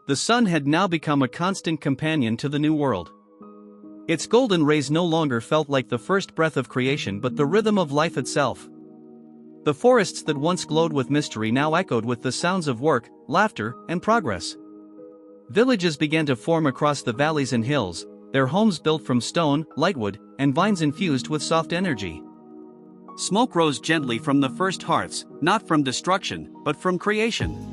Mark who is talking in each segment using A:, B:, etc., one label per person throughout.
A: The sun had now become a constant companion to the new world. Its golden rays no longer felt like the first breath of creation but the rhythm of life itself. The forests that once glowed with mystery now echoed with the sounds of work, laughter, and progress. Villages began to form across the valleys and hills, their homes built from stone, lightwood, and vines infused with soft energy. Smoke rose gently from the first hearths, not from destruction, but from creation.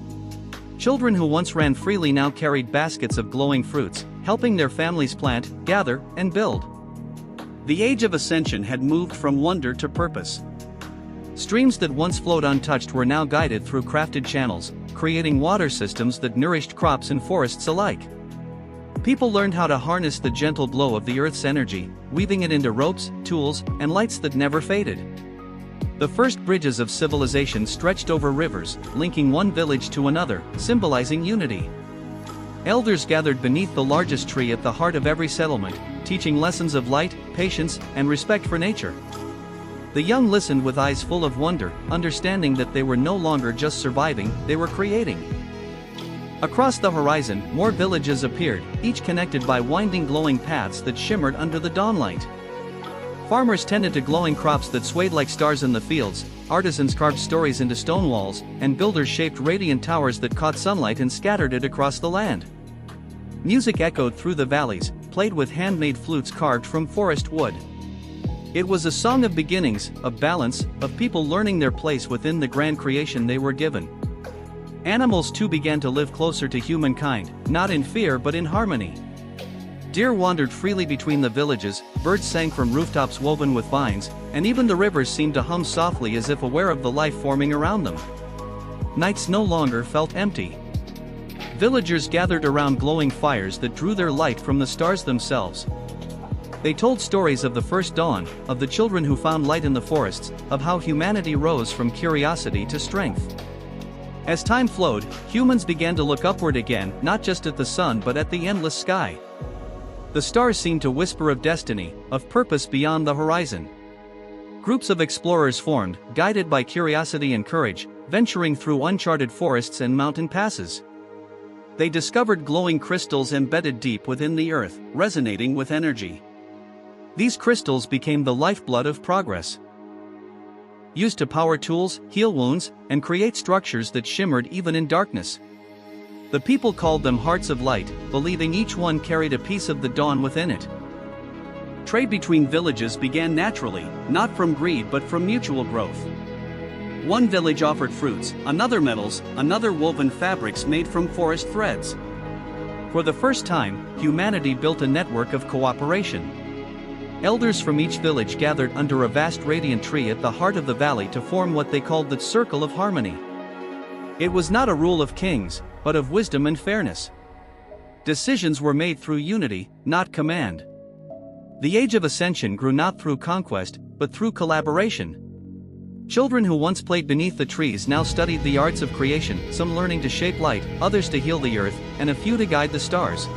A: Children who once ran freely now carried baskets of glowing fruits, helping their families plant, gather, and build. The Age of Ascension had moved from wonder to purpose. Streams that once flowed untouched were now guided through crafted channels, creating water systems that nourished crops and forests alike. People learned how to harness the gentle glow of the earth's energy, weaving it into ropes, tools, and lights that never faded. The first bridges of civilization stretched over rivers, linking one village to another, symbolizing unity. Elders gathered beneath the largest tree at the heart of every settlement, teaching lessons of light, patience, and respect for nature. The young listened with eyes full of wonder, understanding that they were no longer just surviving, they were creating. Across the horizon, more villages appeared, each connected by winding glowing paths that shimmered under the dawnlight. Farmers tended to glowing crops that swayed like stars in the fields, artisans carved stories into stone walls, and builders shaped radiant towers that caught sunlight and scattered it across the land. Music echoed through the valleys, played with handmade flutes carved from forest wood. It was a song of beginnings, of balance, of people learning their place within the grand creation they were given. Animals too began to live closer to humankind, not in fear but in harmony. Deer wandered freely between the villages, birds sang from rooftops woven with vines, and even the rivers seemed to hum softly as if aware of the life forming around them. Nights no longer felt empty. Villagers gathered around glowing fires that drew their light from the stars themselves. They told stories of the first dawn, of the children who found light in the forests, of how humanity rose from curiosity to strength. As time flowed, humans began to look upward again, not just at the sun but at the endless sky. The stars seemed to whisper of destiny, of purpose beyond the horizon. Groups of explorers formed, guided by curiosity and courage, venturing through uncharted forests and mountain passes. They discovered glowing crystals embedded deep within the earth, resonating with energy. These crystals became the lifeblood of progress. Used to power tools, heal wounds, and create structures that shimmered even in darkness. The people called them hearts of light, believing each one carried a piece of the dawn within it. Trade between villages began naturally, not from greed but from mutual growth. One village offered fruits, another metals, another woven fabrics made from forest threads. For the first time, humanity built a network of cooperation. Elders from each village gathered under a vast radiant tree at the heart of the valley to form what they called the Circle of Harmony. It was not a rule of kings, but of wisdom and fairness. Decisions were made through unity, not command. The Age of Ascension grew not through conquest, but through collaboration. Children who once played beneath the trees now studied the arts of creation, some learning to shape light, others to heal the earth, and a few to guide the stars.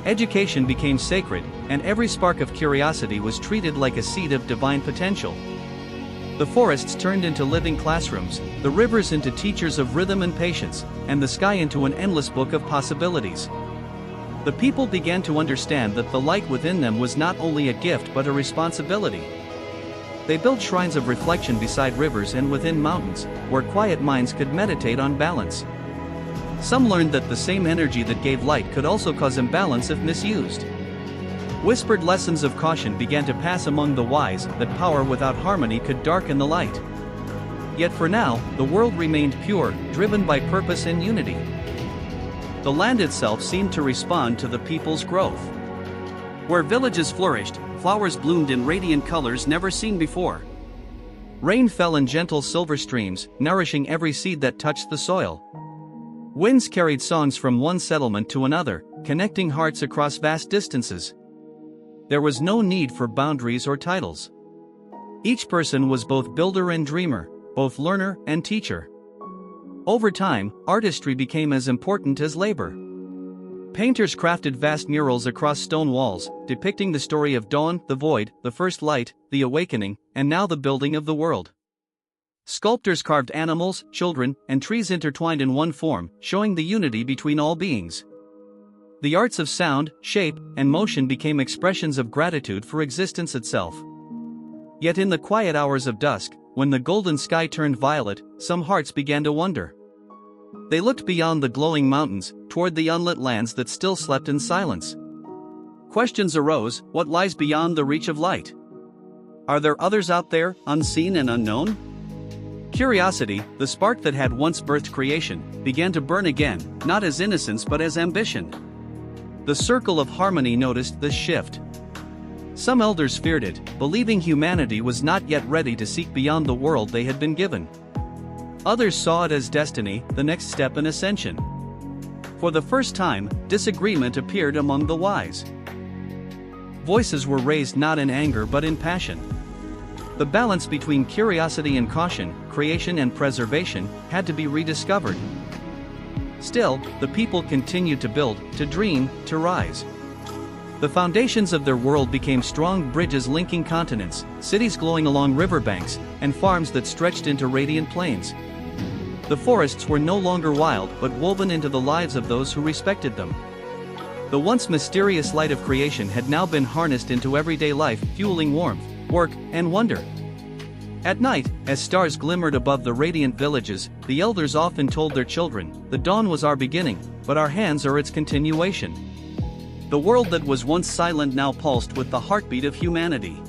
A: Education became sacred, and every spark of curiosity was treated like a seed of divine potential. The forests turned into living classrooms, the rivers into teachers of rhythm and patience, and the sky into an endless book of possibilities. The people began to understand that the light within them was not only a gift but a responsibility. They built shrines of reflection beside rivers and within mountains, where quiet minds could meditate on balance. Some learned that the same energy that gave light could also cause imbalance if misused. Whispered lessons of caution began to pass among the wise, that power without harmony could darken the light. Yet for now, the world remained pure, driven by purpose and unity. The land itself seemed to respond to the people's growth. Where villages flourished, flowers bloomed in radiant colors never seen before. Rain fell in gentle silver streams, nourishing every seed that touched the soil. Winds carried songs from one settlement to another, connecting hearts across vast distances. There was no need for boundaries or titles. Each person was both builder and dreamer, both learner and teacher. Over time, artistry became as important as labor. Painters crafted vast murals across stone walls, depicting the story of dawn, the void, the first light, the awakening, and now the building of the world. Sculptors carved animals, children, and trees intertwined in one form, showing the unity between all beings. The arts of sound, shape, and motion became expressions of gratitude for existence itself. Yet in the quiet hours of dusk, when the golden sky turned violet, some hearts began to wonder. They looked beyond the glowing mountains, toward the unlit lands that still slept in silence. Questions arose: what lies beyond the reach of light? Are there others out there, unseen and unknown? Curiosity, the spark that had once birthed creation, began to burn again, not as innocence but as ambition. The Circle of Harmony noticed this shift. Some elders feared it, believing humanity was not yet ready to seek beyond the world they had been given. Others saw it as destiny, the next step in ascension. For the first time, disagreement appeared among the wise. Voices were raised not in anger but in passion. The balance between curiosity and caution, creation and preservation, had to be rediscovered. Still, the people continued to build, to dream, to rise. The foundations of their world became strong bridges linking continents, cities glowing along riverbanks, and farms that stretched into radiant plains. The forests were no longer wild but woven into the lives of those who respected them. The once mysterious light of creation had now been harnessed into everyday life, fueling warmth, work, and wonder. At night, as stars glimmered above the radiant villages, the elders often told their children, "The dawn was our beginning, but our hands are its continuation." The world that was once silent now pulsed with the heartbeat of humanity.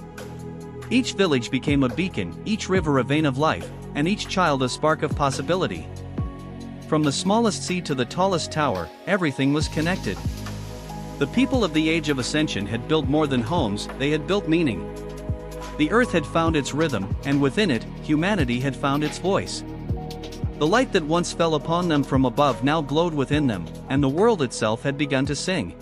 A: Each village became a beacon, each river a vein of life, and each child a spark of possibility. From the smallest seed to the tallest tower, everything was connected. The people of the Age of Ascension had built more than homes, they had built meaning. The earth had found its rhythm, and within it, humanity had found its voice. The light that once fell upon them from above now glowed within them, and the world itself had begun to sing.